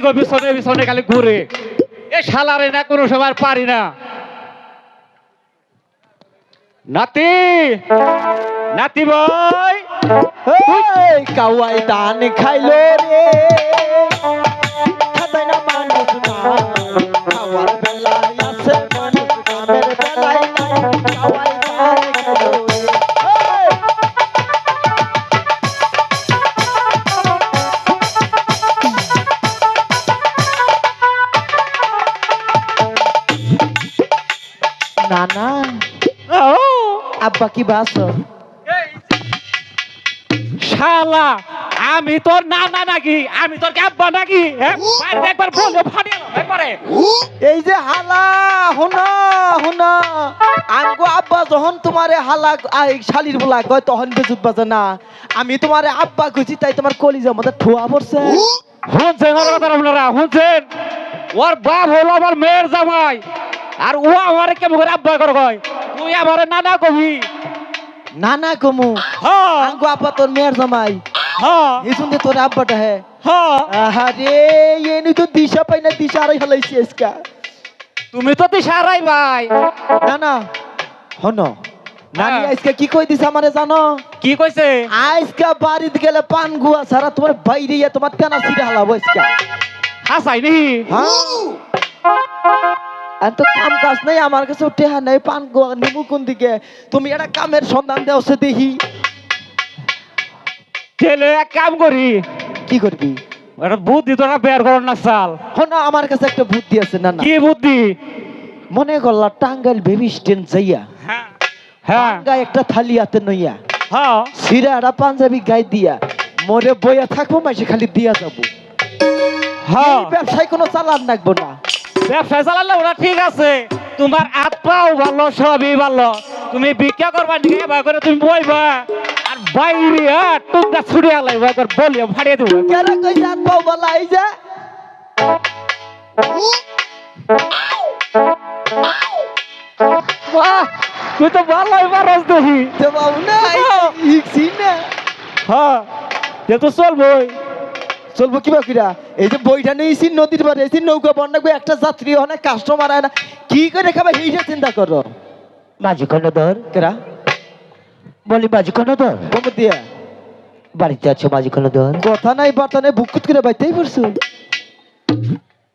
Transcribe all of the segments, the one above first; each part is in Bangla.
গো পিছনে পিছনে খালি ঘুরে এ শালারে না কোনো সময় পারি না। নাতি নাতি ভাই কাওয়াই দান খাইলো রে খাতাই না মানুষ না খাওয়ার বেলায় আছে মানুষ কামের বেলায় নাই কাওয়াই দান খাইলো রে নানা আব্বা কি বাসো শালা আমি তোর নানা নাকি আমি তোর আব্বা নাকি হ্যাঁ বাইরে একবার বলে ফাটিয়ে একবারে এই যে হালা হুনা হুনা আমগো আব্বা যখন তোমারে হালা শালির বলা কয় তখন বেজুত বাজে না আমি তোমারে আব্বা কইছি তাই তোমার কলিজার মধ্যে ঠোয়া পড়ছে শুনছেন আপনারা শুনছেন ওর বাপ হলো আমার মেয়ের জামাই আর ও আমারে কেমন করে আব্বা করে কয় তুই আমারে নানা কবি নানা কমু হ্যাঁ আমগো আব্বা তোর মেয়ের জামাই হ্যাঁ এই শুনতে তোর আব্বাটা হ্যাঁ হ্যাঁ আরে এনি তো দিশা পাই না দিশা আড়াই হালাইছি আজকা তুমি তো দিশারাই ভাই না না হনো নানি হ্যাঁ। আজকে কি কই দিছে আমারে জানো কি কইছে আজকা বাড়িতে গেলে পান গুয়া ছাড়া তোমার বাইরে ইয়া তোমার কানা সিরা হালাবো আজকা হাসাই নি হ্যাঁ আর তো কাম কাজ নাই আমার কাছে টেহা নাই পান গুয়া নিমু কোন দিকে তুমি একটা কামের সন্ধান দাও সে দেখি ছেলে এক কাম করি কি করবি একটা বুদ্ধি তোরা বের কর না চাল হনো আমার কাছে একটা বুদ্ধি আছে না না কি বুদ্ধি মনে করলা টাঙ্গাইল বেবি স্ট্যান্ড যাইয়া হ্যাঁ হ্যাঁ টাঙ্গাই একটা থালি হাতে নইয়া হ্যাঁ সিরাটা পাঞ্জাবি গায়ে দিয়া মরে বইয়া থাকবো মাসে খালি দিয়া যাবো হ্যাঁ এই ব্যবসায় কোনো চালান রাখবো না ব্যবসা চালালে ওরা ঠিক আছে তোমার হাত পাও ভালো সবই ভালো তুমি ভিক্ষা করবা নিয়ে এবার করে তুমি বইবা আর বাইরে টুকটা ছুড়ে আলাইবা একবার বলিও ফাড়িয়ে দেবো কেন কই জাত পাও বলা এই যে বাহ তুই তো ভালোই পারস দেখি তো বাবু না ইকছি না হ্যাঁ যে তো চলবই চলবো কি বাকিরা এই যে বইটা নিয়েছি নদীর পাড়ে এসে নৌকা বন্যাকবে একটা যাত্রী অনেক কাস্টমার আয় না কি করে খাবে এইটা চিন্তা করো মাঝি কর্ণধর কেরা বলি মাঝি কর্ণধর কম দিয়া বাড়িতে আছো মাঝি কর্ণধর কথা নাই বার্তা নাই বুকুত করে বাইতেই পড়ছো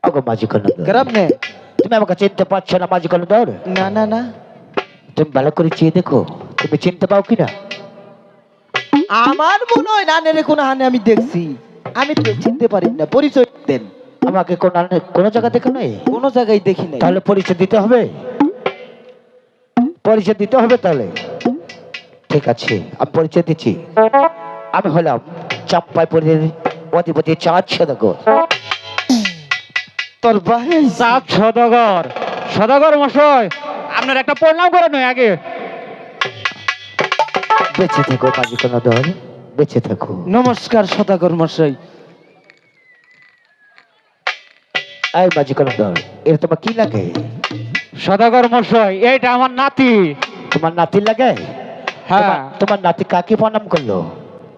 আগো মাঝি কর্ণধর খারাপ নে তুমি আমাকে চিনতে পারছো না মাঝি কর্ণধর না না না তুমি ভালো করে চেয়ে দেখো তুমি চিনতে পাও কিনা আমার মনে হয় না রে কোনো হানে আমি দেখছি আমি তো চিনতে পারি না পরিচয় দেন আমাকে কোনো জায়গা দেখো নাই কোনো জায়গায় দেখি নাই তাহলে পরিচয় দিতে হবে পরিচয় দিতে হবে তাহলে ঠিক আছে আমি পরিচয় দিচ্ছি আমি হলাম চাপ্পাইপুরের অধিপতি চাঁদ সদাগর তোর ভাই চাঁদ সদাগর সদাগর মশাই আপনার একটা প্রণাম করে নয় আগে বেঁচে থেকো মাঝি কর্ণধর বেঁচে থাকো নমস্কার সদাগর মশাই এই মাঝি কর্ণধর এর তোমার কি লাগে সদাগর মশাই এইটা আমার নাতি তোমার নাতি লাগে হ্যাঁ তোমার নাতি কাকে প্রণাম করলো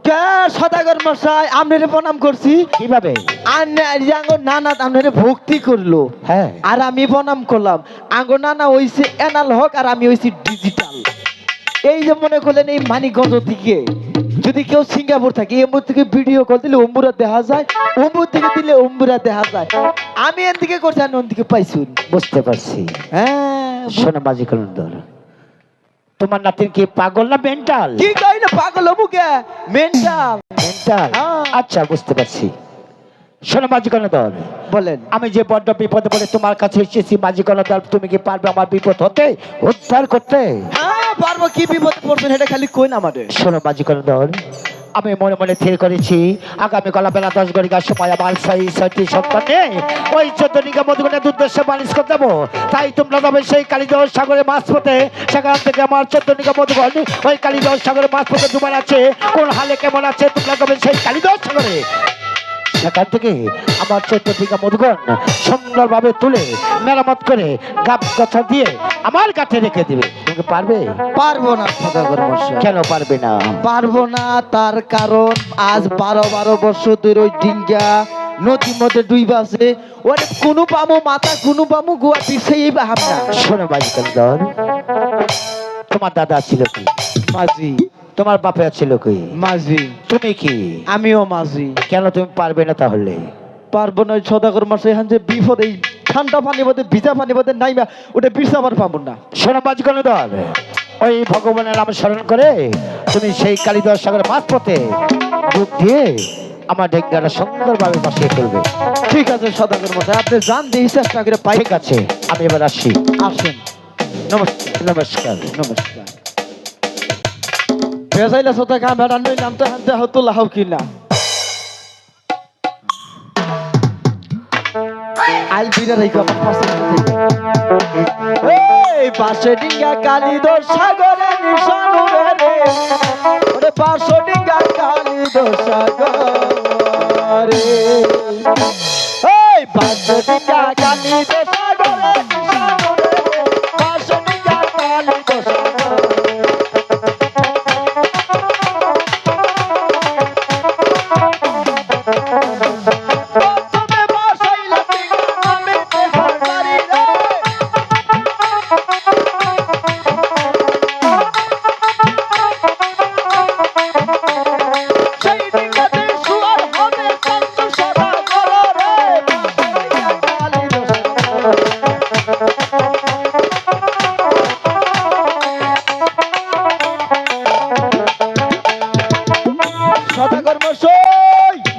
কে সদাগর মশাই আপনারে প্রণাম করছি কিভাবে আঙ্গো নানা আপনারে ভক্তি করলো হ্যাঁ আর আমি প্রণাম করলাম আঙ্গো নানা হইছে এনাল হক আর আমি হইছি ডিজিটাল এই যে মনে করলেন এই মানিকগঞ্জ থেকে যদি কেউ সিঙ্গাপুর থাকে এমুর থেকে ভিডিও কল দিলে অম্বুরা দেখা যায় অম্বুর থেকে দিলে অম্বুরা দেখা যায় আমি এর দিকে করছি আর দিকে পাইছুন বুঝতে পারছি হ্যাঁ শোনো মাঝি কর্ণধর তোমার নাতির কি পাগল না মেন্টাল কি কই না পাগল মুখে মেন্টাল মেন্টাল হ্যাঁ। আচ্ছা বুঝতে পারছি শোনো মাঝি কর্ণধর বলেন আমি যে বড্ড বিপদে পড়ে তোমার কাছে এসেছি মাঝি কর্ণধর তুমি কি পারবে আমার বিপদ হতে উদ্ধার করতে হ্যাঁ পারবো কি বিপদ পড়ছেন এটা খালি কই না আমাদের শোনো মাঝি কর্ণধর আমি মনে মনে স্থির করেছি আগামী কাল বেলা 10 ঘটিকার সময় আমার ছয়টি সন্তান নেই ওই 14 মধুগুণের উদ্দেশ্যে বালিশ করে দেবো তাই তোমরা যাবে সেই কালিদহ সাগরে মাছ পথে সেখান থেকে আমার 14 মধুগণ ওই কালিদহ সাগরে মাছ পথে ডুবার আছে কোন হালে কেমন আছে তোমরা যাবে সেই কালিদহ সাগরে সেখান থেকে আমার 14 মধুগণ সুন্দরভাবে তুলে মেরামত করে গাব কথা দিয়ে আমার কাছে রেখে দিবে তুমি পারবে পারবো না সদাগর মশাই কেন পারবে না পারবো না তার কারণ আজ 12 বছর ধরে ওই ডিঙ্গা নদীর মধ্যে ডুইবা আছে ওরে কোনো পামো মাথা কোনো পামো গোয়া পিছিয়ে আমরা শোনো মাঝি কলদর, তোমার দাদা ছিল কি? মাঝি তোমার বাপে ছিল কি? মাঝি তুমি কি? আমিও মাঝি। কেন তুমি পারবে না তাহলে? পারবো না, সদাগর মাসে এখান যে বিপদ, এই ঠান্ডা পানি মধ্যে ভিজা পানি মধ্যে নাইবা ওটা বিছাবার পাবো না। শোনো মাঝি কলদর, ওই ভগবানের নাম স্মরণ করে তুমি সেই কালিদাস সাগরের মাঝপথে ডুব দিয়ে আমার ডেঙ্গাটা সুন্দরভাবে বাসিয়ে ফেলবে। ঠিক আছে সদাগর মশাই, আপনি জান দিয়ে চেষ্টা করে পাই। ঠিক আছে, আমি এবার আসি। আসেন। নমস্কার। নমস্কার। নমস্কার। বেজাইলা সদা গা ভেড়া নইলাম তো হাতে হতো লাহাও কিনা আইল বিরা রাইখো আমার পাশে। এই পাশে ডিঙ্গা কালিদাস সাগরে নিশানু রে, ওরে পাশে ডিঙ্গা কালিদাস সাগরে, এই পাশে ডিঙ্গা কালিদাস সাগরে নিশানু রে, পাশে ডিঙ্গা কালিদাস সাগরে।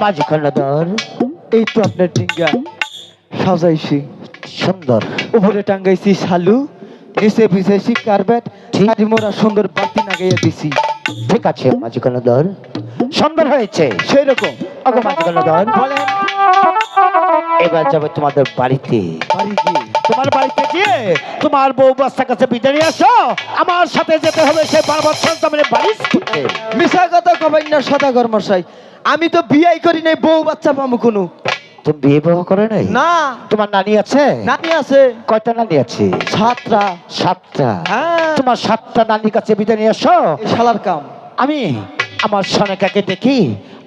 মাঝি কলদর, এই তো আপনার ডিঙ্গা সাজাইছি, সুন্দর। উপরে টাঙ্গাইছি শালু, নিচে বিছাইছি কার্পেট, ঠিক। আর মোরা সুন্দর বাতি লাগাইয়া দিছি। ঠিক আছে মাঝি কলদর, সুন্দর হয়েছে। সেই রকম ওগো মাঝি কলদর, বলেন। এবার যাবে তোমাদের বাড়িতে। বাড়ি কি? তোমার বাড়িতে গিয়ে তোমার বউ বাচ্চার কাছে বিদায় নিয়ে আসো। আমার সাথে যেতে হবে সেই বারবার সন্তানের বাড়ি করতে। মিশা কথা কবেন না সদাগর মশাই, আমি তো বিয়াই করি নাই, বউ বাচ্চা পামু কোনো। তুমি বিয়ে বিবাহ করে নাই? না। তোমার নানি আছে? নানি আছে। কয়টা নানি আছে? 7টা। 7টা? হ্যাঁ। তোমার 7টা নানির কাছে বিদায় নিয়ে আসো। এই শালার কাম। আমি আমার সনেকাকে দেখি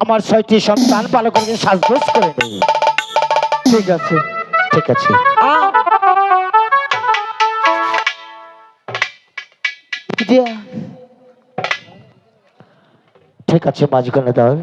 আমার 6টি সন্তান ভালো করে সাজগোজ করে নেই। ঠিক আছে। ঠিক আছে। দিয়া। ঠিক আছে মাঝি কলদর।